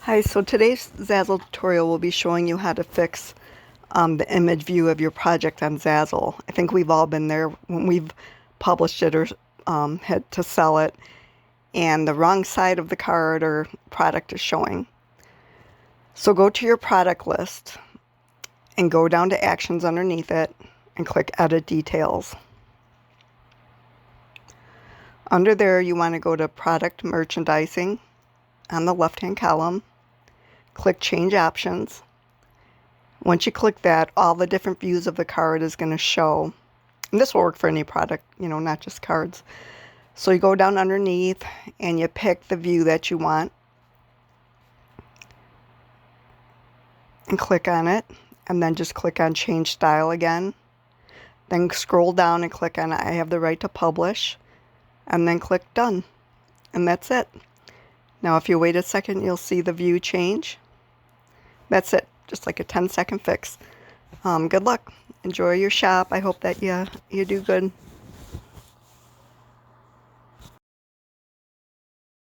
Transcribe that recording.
Hi, so today's Zazzle tutorial will be showing you how to fix the image view of your project on Zazzle. I think we've all been there when we've published it or had to sell it, and the wrong side of the card or product is showing. So go to your product list and go down to actions underneath it and click Edit Details. Under there, you want to go to Product Merchandising on the left-hand column. Click Change Options. Once you click that, all the different views of the card is going to show. And this will work for any product, not just cards. So you go down underneath and you pick the view that you want and click on it, and then just click on Change Style again. Then scroll down and click on I have the right to publish, and then click Done. And that's it. Now if you wait a second, you'll see the view change. That's it, just like a 10-second fix. Good luck. Enjoy your shop. I hope that you do good.